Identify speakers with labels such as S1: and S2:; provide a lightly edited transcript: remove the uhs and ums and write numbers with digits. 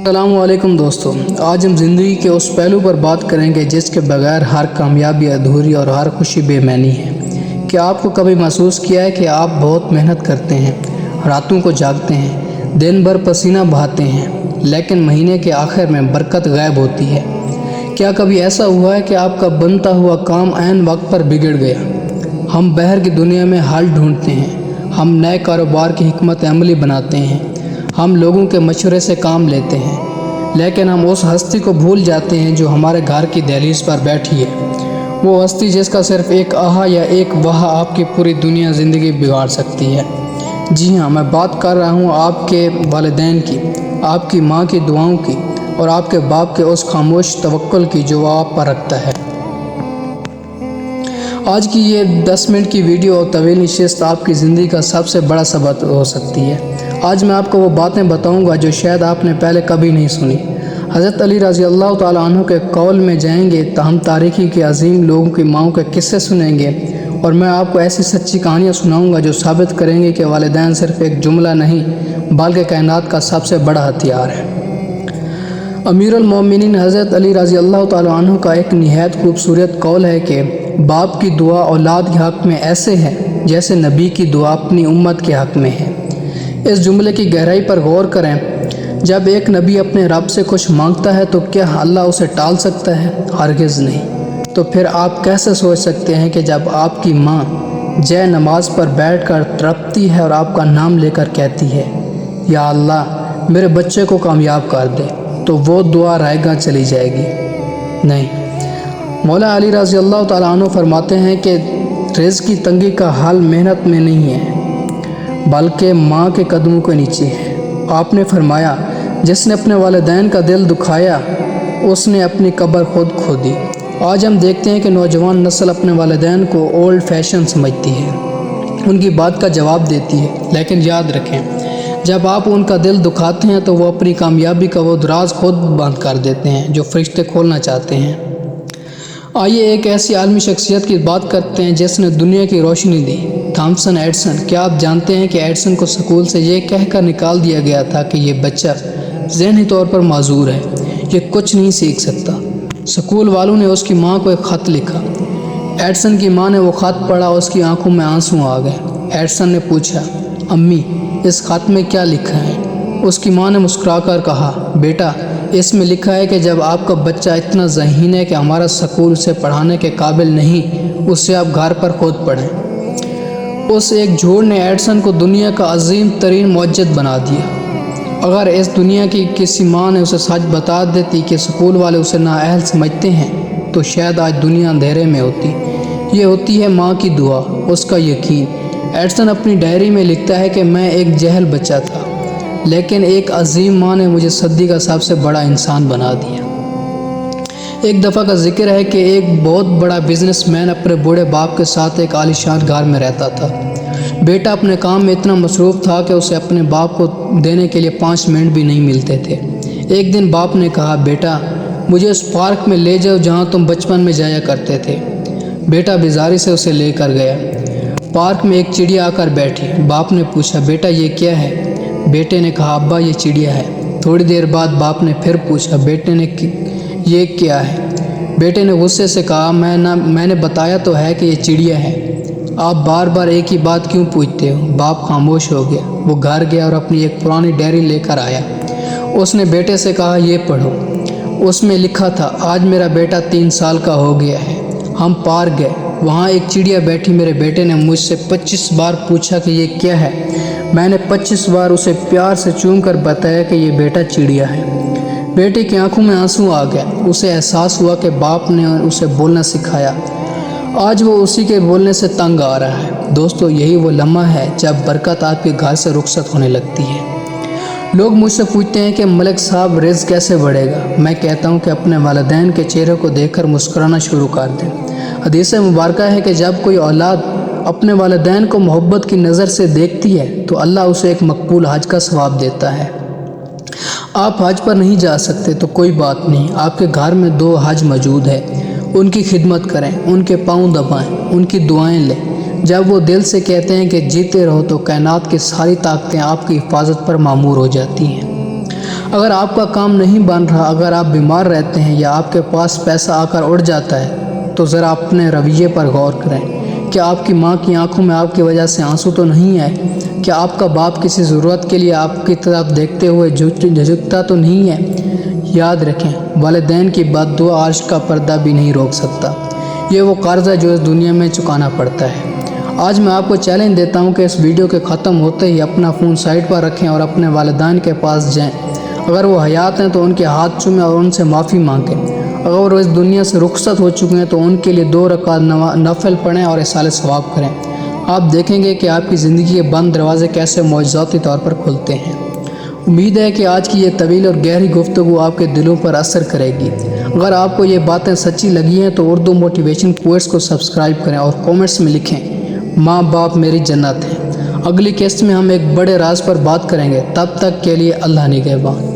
S1: السلام علیکم دوستو، آج ہم زندگی کے اس پہلو پر بات کریں گے جس کے بغیر ہر کامیابی ادھوری اور ہر خوشی بے معنی ہے۔ کیا آپ کو کبھی محسوس کیا ہے کہ آپ بہت محنت کرتے ہیں، راتوں کو جاگتے ہیں، دن بھر پسینہ بہاتے ہیں، لیکن مہینے کے آخر میں برکت غائب ہوتی ہے؟ کیا کبھی ایسا ہوا ہے کہ آپ کا بنتا ہوا کام عین وقت پر بگڑ گیا؟ ہم باہر کی دنیا میں حل ڈھونڈتے ہیں، ہم نئے کاروبار کی حکمت عملی بناتے ہیں، ہم لوگوں کے مشورے سے کام لیتے ہیں، لیکن ہم اس ہستی کو بھول جاتے ہیں جو ہمارے گھر کی دہلیز پر بیٹھی ہے۔ وہ ہستی جس کا صرف ایک آہا یا ایک واہ آپ کی پوری دنیا زندگی بگاڑ سکتی ہے۔ جی ہاں، میں بات کر رہا ہوں آپ کے والدین کی، آپ کی ماں کی دعاؤں کی، اور آپ کے باپ کے اس خاموش توکل کی جو وہ آپ پر رکھتا ہے۔ آج کی یہ 10 منٹ کی ویڈیو اور طویل نشست آپ کی زندگی کا سب سے بڑا سبق ہو سکتی ہے۔ آج میں آپ کو وہ باتیں بتاؤں گا جو شاید آپ نے پہلے کبھی نہیں سنی۔ حضرت علی رضی اللہ تعالیٰ عنہ کے قول میں جائیں گے تو ہم تاریخی کے عظیم لوگوں کی ماؤں کے قصے سنیں گے، اور میں آپ کو ایسی سچی کہانیاں سناؤں گا جو ثابت کریں گے کہ والدین صرف ایک جملہ نہیں بلکہ کائنات کا سب سے بڑا ہتھیار ہے۔ امیر المومنین حضرت علی رضی اللہ تعالیٰ عنہ کا ایک نہایت خوبصورت قول ہے کہ باپ کی دعا اولاد کے حق میں ایسے ہے جیسے نبی کی دعا اپنی امت کے حق میں ہے۔ اس جملے کی گہرائی پر غور کریں۔ جب ایک نبی اپنے رب سے کچھ مانگتا ہے تو کیا اللہ اسے ٹال سکتا ہے؟ ہرگز نہیں۔ تو پھر آپ کیسے سوچ سکتے ہیں کہ جب آپ کی ماں جے نماز پر بیٹھ کر تڑپتی ہے اور آپ کا نام لے کر کہتی ہے یا اللہ میرے بچے کو کامیاب کر دے، تو وہ دعا رائے گاہ چلی جائے گی؟ نہیں۔ مولا علی رضی اللہ تعالیٰ عنہ فرماتے ہیں کہ رزق کی تنگی کا حل محنت میں نہیں ہے بلکہ ماں کے قدموں کے نیچے ہے۔ آپ نے فرمایا جس نے اپنے والدین کا دل دکھایا اس نے اپنی قبر خود کھودی۔ آج ہم دیکھتے ہیں کہ نوجوان نسل اپنے والدین کو اولڈ فیشن سمجھتی ہے، ان کی بات کا جواب دیتی ہے، لیکن یاد رکھیں جب آپ ان کا دل دکھاتے ہیں تو وہ اپنی کامیابی کا وہ دراز خود بند کر دیتے ہیں جو فرشتے کھولنا چاہتے ہیں۔ آئیے ایک ایسی عالمی شخصیت کی بات کرتے ہیں جس نے دنیا کی روشنی دی، تھامسن ایڈسن۔ کیا آپ جانتے ہیں کہ ایڈسن کو اسکول سے یہ کہہ کر نکال دیا گیا تھا کہ یہ بچہ ذہنی طور پر معذور ہے، یہ کچھ نہیں سیکھ سکتا؟ اسکول والوں نے اس کی ماں کو ایک خط لکھا۔ ایڈسن کی ماں نے وہ خط پڑھا، اس کی آنکھوں میں آنسو آ گئے۔ ایڈسن نے پوچھا، امی اس خط میں کیا لکھا ہے؟ اس کی ماں نے مسکرا کر کہا، بیٹا اس میں لکھا ہے کہ جب آپ کا بچہ اتنا ذہین ہے کہ ہمارا اسکول اسے پڑھانے کے قابل نہیں، اسے آپ گھر پر خود پڑھیں۔ اس ایک جھوٹ نے ایڈسن کو دنیا کا عظیم ترین معجزہ بنا دیا۔ اگر اس دنیا کی کسی ماں نے اسے سچ بتا دیتی کہ اسکول والے اسے نااہل سمجھتے ہیں تو شاید آج دنیا اندھیرے میں ہوتی۔ یہ ہوتی ہے ماں کی دعا، اس کا یقین۔ ایڈسن اپنی ڈائری میں لکھتا ہے کہ میں ایک جاہل بچہ تھا، لیکن ایک عظیم ماں نے مجھے صدی کا سب سے بڑا انسان بنا دیا۔ ایک دفعہ کا ذکر ہے کہ ایک بہت بڑا بزنس مین اپنے بوڑھے باپ کے ساتھ ایک عالیشان گھر میں رہتا تھا۔ بیٹا اپنے کام میں اتنا مصروف تھا کہ اسے اپنے باپ کو دینے کے لیے 5 منٹ بھی نہیں ملتے تھے۔ ایک دن باپ نے کہا، بیٹا مجھے اس پارک میں لے جاؤ جہاں تم بچپن میں جایا کرتے تھے۔ بیٹا بیزاری سے اسے لے کر گیا۔ پارک میں ایک چڑیا آ کر بیٹھی۔ باپ نے پوچھا، بیٹا یہ کیا ہے؟ بیٹے نے کہا، ابا یہ چڑیا ہے۔ تھوڑی دیر بعد باپ نے پھر پوچھا، بیٹے نے یہ کیا ہے؟ بیٹے نے غصے سے کہا، میں نے بتایا تو ہے کہ یہ چڑیا ہے، آپ بار بار ایک ہی بات کیوں پوچھتے ہو؟ باپ خاموش ہو گیا۔ وہ گھر گیا اور اپنی ایک پرانی ڈائری لے کر آیا۔ اس نے بیٹے سے کہا، یہ پڑھو۔ اس میں لکھا تھا، آج میرا بیٹا 3 سال کا ہو گیا ہے۔ ہم پارک گئے، وہاں ایک چڑیا بیٹھی۔ میرے بیٹے نے مجھ سے 25 بار پوچھا کہ یہ کیا ہے۔ میں نے 25 بار اسے پیار سے چوم کر بتایا کہ یہ بیٹا چڑیا ہے۔ بیٹے کی آنکھوں میں آنسو آ گئے۔ اسے احساس ہوا کہ باپ نے اسے بولنا سکھایا۔ آج وہ اسی کے بولنے سے تنگ آ رہا ہے۔ دوستو یہی وہ لمحہ ہے جب برکت آپ کے گھر سے رخصت ہونے لگتی ہے۔ لوگ مجھ سے پوچھتے ہیں کہ ملک صاحب رزق کیسے بڑھے گا؟ میں کہتا ہوں کہ اپنے والدین کے چہرے کو دیکھ کر مسکرانا شروع کر دیں۔ حدیث مبارکہ ہے کہ جب کوئی اولاد اپنے والدین کو محبت کی نظر سے دیکھتی ہے تو اللہ اسے ایک مقبول حج کا ثواب دیتا ہے۔ آپ حج پر نہیں جا سکتے تو کوئی بات نہیں، آپ کے گھر میں 2 حج موجود ہیں، ان کی خدمت کریں، ان کے پاؤں دبائیں، ان کی دعائیں لیں۔ جب وہ دل سے کہتے ہیں کہ جیتے رہو تو کائنات کی ساری طاقتیں آپ کی حفاظت پر مامور ہو جاتی ہیں۔ اگر آپ کا کام نہیں بن رہا، اگر آپ بیمار رہتے ہیں یا آپ کے پاس پیسہ آ کر اڑ جاتا ہے تو ذرا اپنے رویے پر غور کریں۔ کیا آپ کی ماں کی آنکھوں میں آپ کی وجہ سے آنسو تو نہیں ہے؟ کیا آپ کا باپ کسی ضرورت کے لیے آپ کی طرف دیکھتے ہوئے جھجکتا تو نہیں ہے؟ یاد رکھیں، والدین کی بد دعا عرش کا پردہ بھی نہیں روک سکتا۔ یہ وہ قرض ہے جو اس دنیا میں چکانا پڑتا ہے۔ آج میں آپ کو چیلنج دیتا ہوں کہ اس ویڈیو کے ختم ہوتے ہی اپنا فون سائڈ پر رکھیں اور اپنے والدین کے پاس جائیں۔ اگر وہ حیات ہیں تو ان کے ہاتھ چومیں اور ان سے معافی مانگیں۔ اگر وہ اس دنیا سے رخصت ہو چکے ہیں تو ان کے لیے 2 رکعت نفل پڑھیں اور اصالہ ثواب کریں۔ آپ دیکھیں گے کہ آپ کی زندگی کے بند دروازے کیسے معجزاتی طور پر کھلتے ہیں۔ امید ہے کہ آج کی یہ طویل اور گہری گفتگو آپ کے دلوں پر اثر کرے گی۔ اگر آپ کو یہ باتیں سچی لگی ہیں تو اردو موٹیویشن کوٹس کو سبسکرائب کریں اور کومنٹس میں لکھیں ماں باپ میری جنت ہے۔ اگلی قسط میں ہم ایک بڑے راز پر بات کریں گے۔ تب تک کے لیے اللہ نگہبان۔